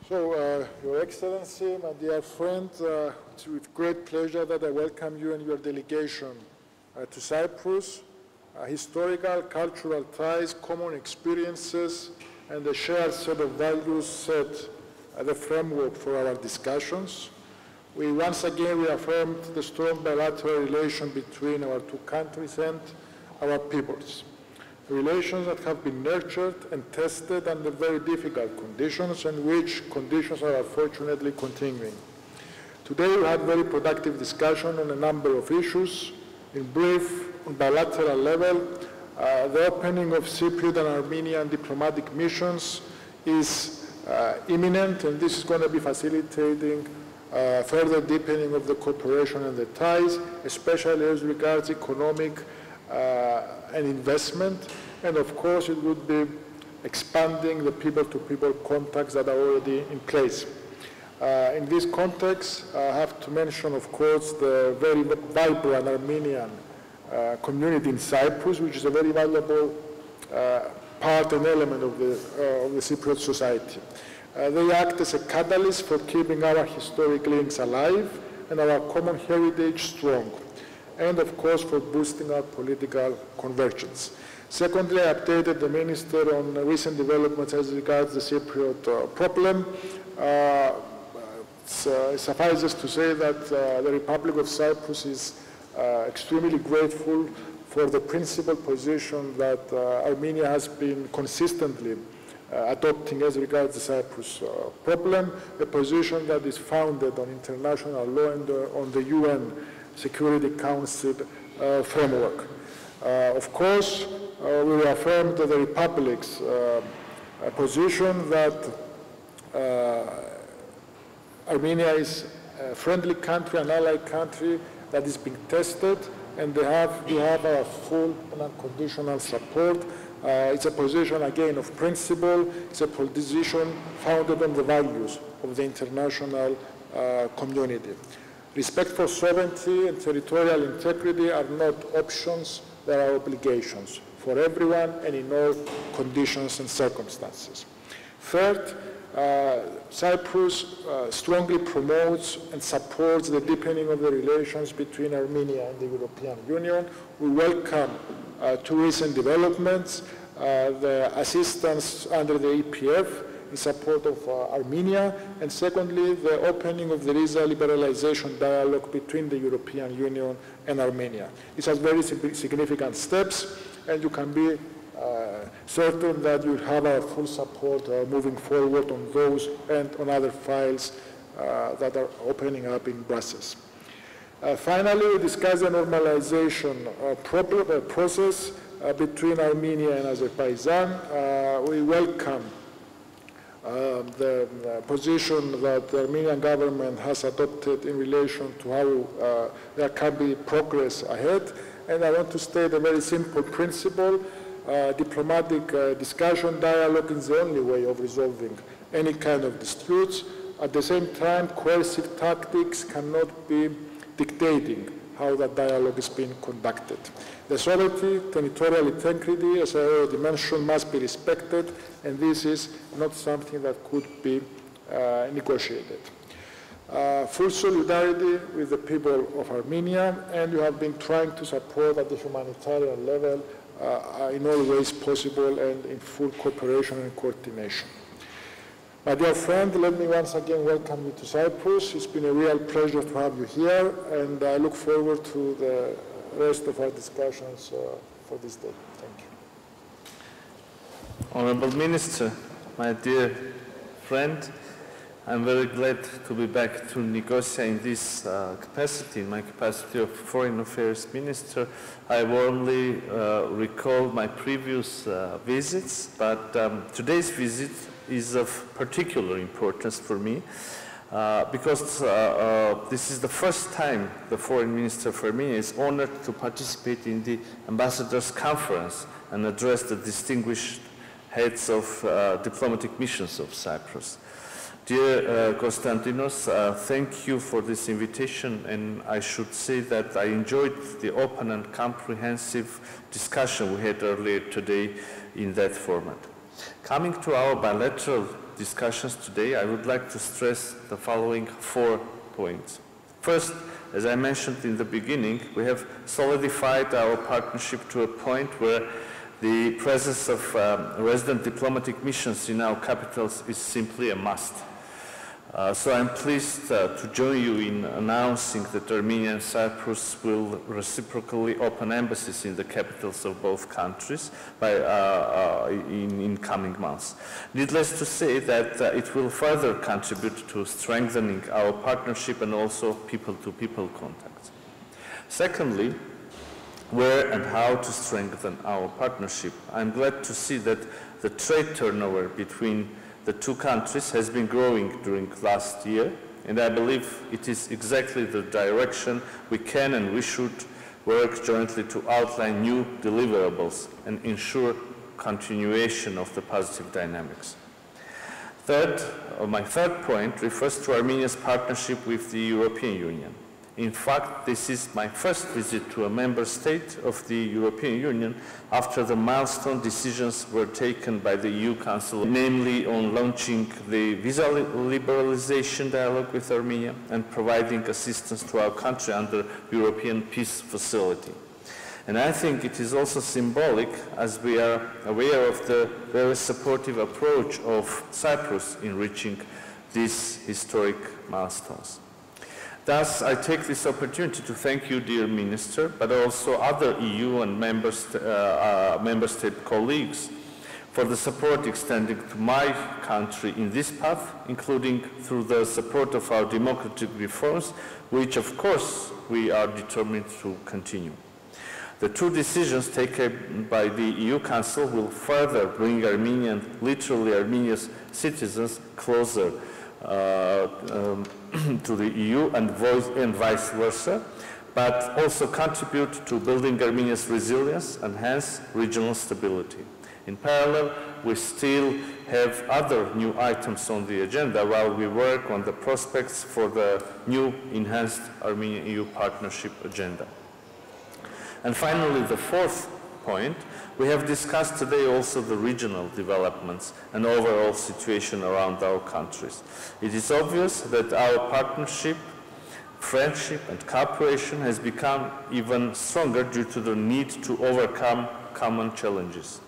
So, Your Excellency, my dear friend, it's with great pleasure that I welcome you and your delegation to Cyprus. Historical, cultural ties, common experiences, and a shared set of values set the framework for our discussions. We once again reaffirmed the strong bilateral relation between our two countries and our peoples. Relations that have been nurtured and tested under very difficult conditions, and which conditions are unfortunately continuing. Today we had very productive discussion on a number of issues. In brief, on bilateral level, the opening of Cypriot and Armenian diplomatic missions is imminent, and this is going to be facilitating further deepening of the cooperation and the ties, especially as regards economic and investment, and of course it would be expanding the people-to-people contacts that are already in place. In this context, I have to mention, of course, the very vibrant Armenian community in Cyprus, which is a very valuable part and element of the Cypriot society. They act as a catalyst for keeping our historic links alive and our common heritage strong, and of course for boosting our political convergence. Secondly, I updated the Minister on recent developments as regards the Cypriot problem. It suffices to say that the Republic of Cyprus is extremely grateful for the principled position that Armenia has been consistently adopting as regards the Cyprus problem, a position that is founded on international law and on the UN Security Council framework. Of course, we reaffirmed the Republic's position that Armenia is a friendly country, an allied country that is being tested, and we have our full and unconditional support. It's a position, again, of principle. It's a position founded on the values of the international community. Respect for sovereignty and territorial integrity are not options, they are obligations for everyone and in all conditions and circumstances. Third, Cyprus strongly promotes and supports the deepening of the relations between Armenia and the European Union. We welcome two recent developments, the assistance under the EPF in support of Armenia, and secondly, the opening of the visa liberalization dialogue between the European Union and Armenia. These are very significant steps, and you can be certain that you will have our full support moving forward on those and on other files that are opening up in Brussels. Finally, we discussed the normalization process between Armenia and Azerbaijan. We welcome the position that the Armenian government has adopted in relation to how there can be progress ahead. And I want to state a very simple principle. Diplomatic discussion, dialogue is the only way of resolving any kind of disputes. At the same time, coercive tactics cannot be dictating how that dialogue is being conducted. The sovereignty, territorial integrity, as I already mentioned, must be respected, and this is not something that could be negotiated. Full solidarity with the people of Armenia, and you have been trying to support at the humanitarian level in all ways possible and in full cooperation and coordination. My dear friend, let me once again welcome you to Cyprus. It's been a real pleasure to have you here, and I look forward to the rest of our discussions for this day. Thank you. Honorable Minister, my dear friend, I'm very glad to be back to Nicosia in this capacity, in my capacity of Foreign Affairs Minister. I warmly recall my previous visits, but today's visit is of particular importance for me because this is the first time the Foreign Minister for me is honored to participate in the Ambassadors' Conference and address the distinguished heads of diplomatic missions of Cyprus. Dear Konstantinos, thank you for this invitation, and I should say that I enjoyed the open and comprehensive discussion we had earlier today in that format. Coming to our bilateral discussions today, I would like to stress the following 4 points. First, as I mentioned in the beginning, we have solidified our partnership to a point where the presence of resident diplomatic missions in our capitals is simply a must. So I'm pleased to join you in announcing that Armenia and Cyprus will reciprocally open embassies in the capitals of both countries in coming months. Needless to say that it will further contribute to strengthening our partnership and also people-to-people contacts. Secondly, where and how to strengthen our partnership. I'm glad to see that the trade turnover between the 2 countries has been growing during last year, and I believe it is exactly the direction we can and we should work jointly to outline new deliverables and ensure continuation of the positive dynamics. Third, my third point refers to Armenia's partnership with the European Union. In fact, this is my first visit to a member state of the European Union after the milestone decisions were taken by the EU Council, namely on launching the visa liberalization dialogue with Armenia and providing assistance to our country under European Peace Facility. And I think it is also symbolic, as we are aware of the very supportive approach of Cyprus in reaching these historic milestones. Thus, I take this opportunity to thank you, dear Minister, but also other EU and member state colleagues for the support extended to my country in this path, including through the support of our democratic reforms, which, of course, we are determined to continue. The 2 decisions taken by the EU Council will further bring Armenian, literally Armenia's citizens closer to the EU and vice versa, but also contribute to building Armenia's resilience and hence regional stability. In parallel, we still have other new items on the agenda while we work on the prospects for the new enhanced Armenia-EU partnership agenda. And finally, the 4th point, we have discussed today also the regional developments and overall situation around our countries. It is obvious that our partnership, friendship and cooperation has become even stronger due to the need to overcome common challenges.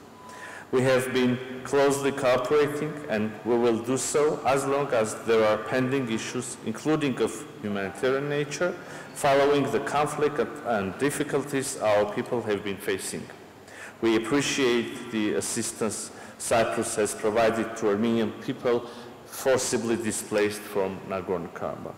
We have been closely cooperating and we will do so as long as there are pending issues, including of humanitarian nature, following the conflict and difficulties our people have been facing. We appreciate the assistance Cyprus has provided to Armenian people forcibly displaced from Nagorno-Karabakh.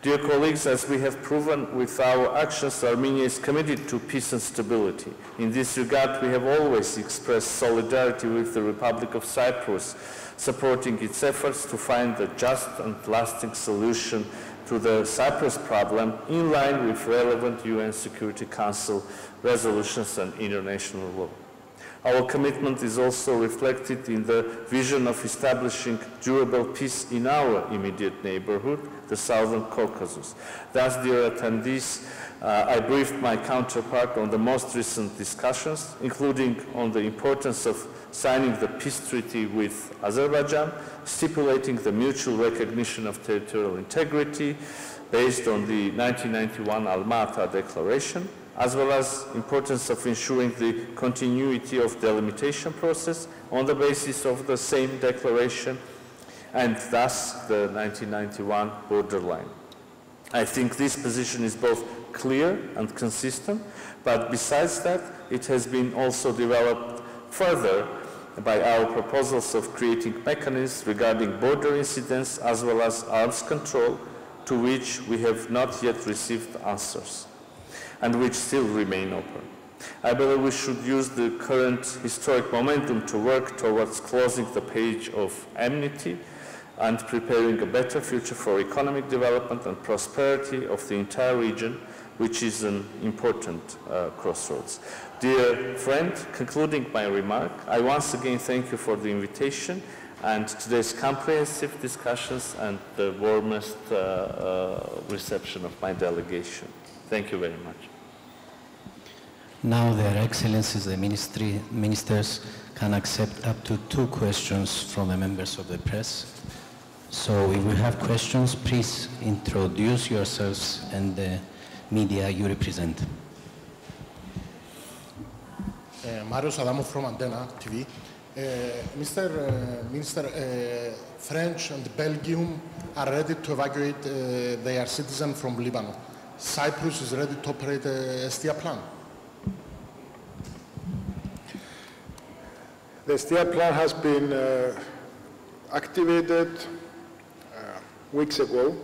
Dear colleagues, as we have proven with our actions, Armenia is committed to peace and stability. In this regard, we have always expressed solidarity with the Republic of Cyprus, supporting its efforts to find a just and lasting solution to the Cyprus problem in line with relevant UN Security Council resolutions and international law. Our commitment is also reflected in the vision of establishing durable peace in our immediate neighborhood, the Southern Caucasus. Thus, dear attendees, I briefed my counterpart on the most recent discussions, including on the importance of signing the peace treaty with Azerbaijan, stipulating the mutual recognition of territorial integrity based on the 1991 Alma-Ata Declaration, as well as importance of ensuring the continuity of the delimitation process on the basis of the same declaration and thus the 1991 borderline. I think this position is both clear and consistent, but besides that, it has been also developed further by our proposals of creating mechanisms regarding border incidents as well as arms control, to which we have not yet received answers and which still remain open. I believe we should use the current historic momentum to work towards closing the page of enmity and preparing a better future for economic development and prosperity of the entire region, which is an important crossroads. Dear friend, concluding my remark, I once again thank you for the invitation and today's comprehensive discussions and the warmest reception of my delegation. Thank you very much. Now, Their Excellencies, the ministers can accept up to 2 questions from the members of the press. So if you have questions, please introduce yourselves and the media you represent. Marius Adamo from Antenna TV. Mr. Minister, French and Belgium are ready to evacuate their citizens from Lebanon. Cyprus is ready to operate a STIA plan. The STIA plan has been activated weeks ago.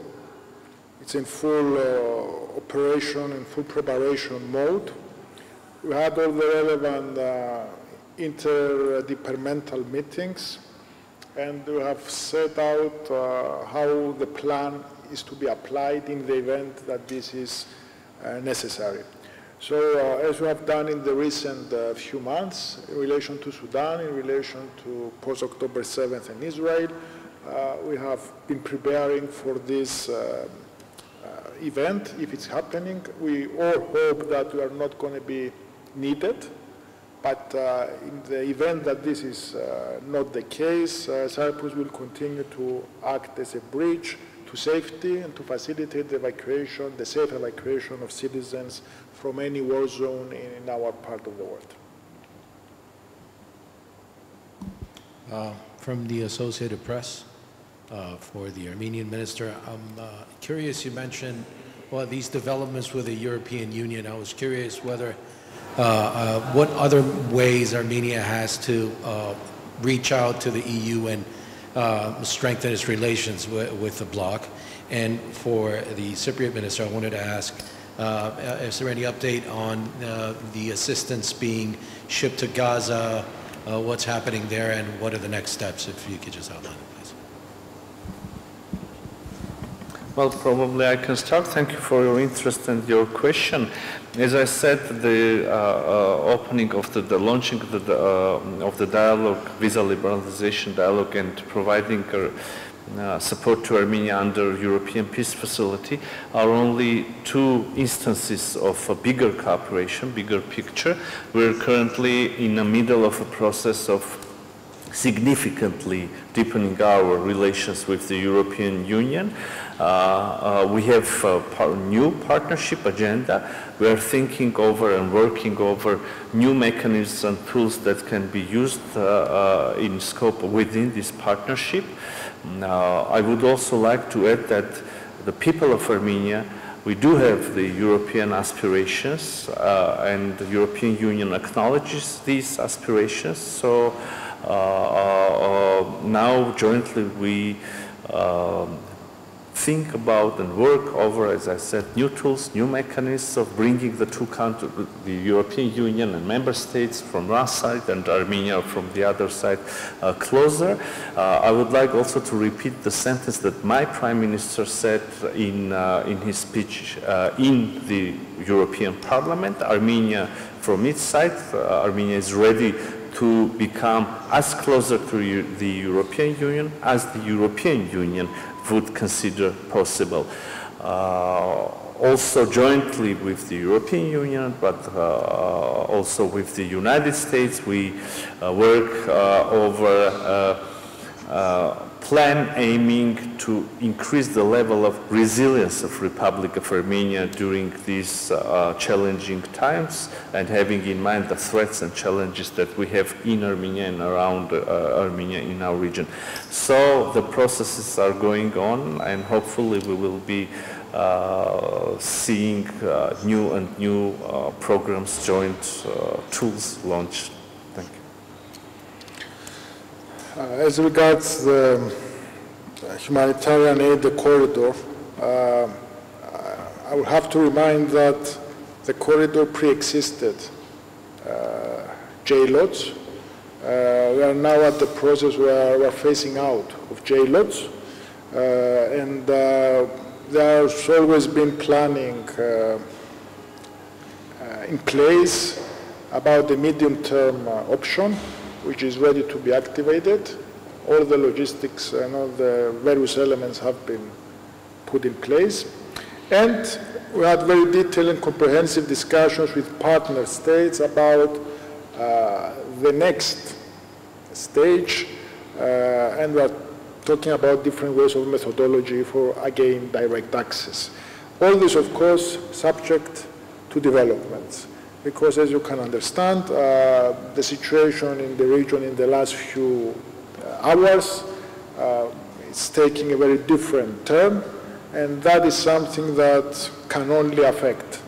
It's in full operation, in full preparation mode. We had all the relevant interdepartmental meetings, and we have set out how the plan is to be applied in the event that this is necessary. So as we have done in the recent few months, in relation to Sudan, in relation to post-October 7th in Israel, we have been preparing for this event. If it's happening, we all hope that we are not going to be needed. But in the event that this is not the case, Cyprus will continue to act as a bridge to safety and to facilitate the evacuation, the safe evacuation of citizens from any war zone in our part of the world. From the Associated Press, for the Armenian minister, I'm curious, you mentioned, well, these developments with the European Union. I was curious whether what other ways Armenia has to reach out to the EU and strengthen its relations with the bloc. And for the Cypriot minister, I wanted to ask, is there any update on the assistance being shipped to Gaza, what's happening there, and what are the next steps, if you could just outline it, please. Well, probably I can start. Thank you for your interest and your question. As I said, the opening of the launching of the dialogue, visa liberalization dialogue, and providing support to Armenia under European Peace Facility are only 2 instances of a bigger cooperation, bigger picture. We're currently in the middle of a process of significantly deepening our relations with the European Union. We have a new partnership agenda. We are thinking over and working over new mechanisms and tools that can be used in scope within this partnership. I would also like to add that the people of Armenia, we do have the European aspirations, and the European Union acknowledges these aspirations. So now jointly we think about and work over, as I said, new tools, new mechanisms of bringing the 2 countries, the European Union and member states from one side and Armenia from the other side, closer. I would like also to repeat the sentence that my Prime Minister said in his speech in the European Parliament. Armenia, from its side, Armenia is ready to become as closer to the European Union as the European Union would consider possible. Also jointly with the European Union, but also with the United States, we work over a plan aiming to increase the level of resilience of Republic of Armenia during these challenging times, and having in mind the threats and challenges that we have in Armenia and around Armenia in our region. So the processes are going on, and hopefully we will be seeing new programs, joint tools launched. Thank you. As regards the humanitarian aid, the corridor, I would have to remind that the corridor pre-existed J-lots. We are now at the process where we are phasing out of J-lots, and there has always been planning in place about the medium-term option, which is ready to be activated. All the logistics and all the various elements have been put in place. And we had very detailed and comprehensive discussions with partner states about the next stage, and we are talking about different ways of methodology for, again, direct access. All this, of course, subject to developments, because as you can understand, the situation in the region in the last few hours is taking a very different turn, and that is something that can only affect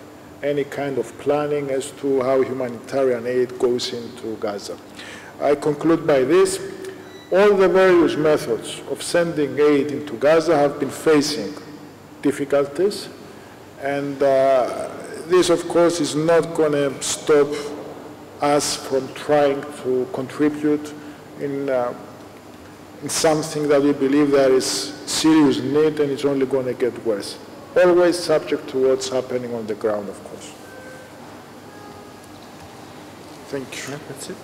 any kind of planning as to how humanitarian aid goes into Gaza. I conclude by this. All the various methods of sending aid into Gaza have been facing difficulties, and this, of course, is not going to stop us from trying to contribute in something that we believe there is serious need and it's only going to get worse. Always subject to what's happening on the ground, of course. Thank you. That's it.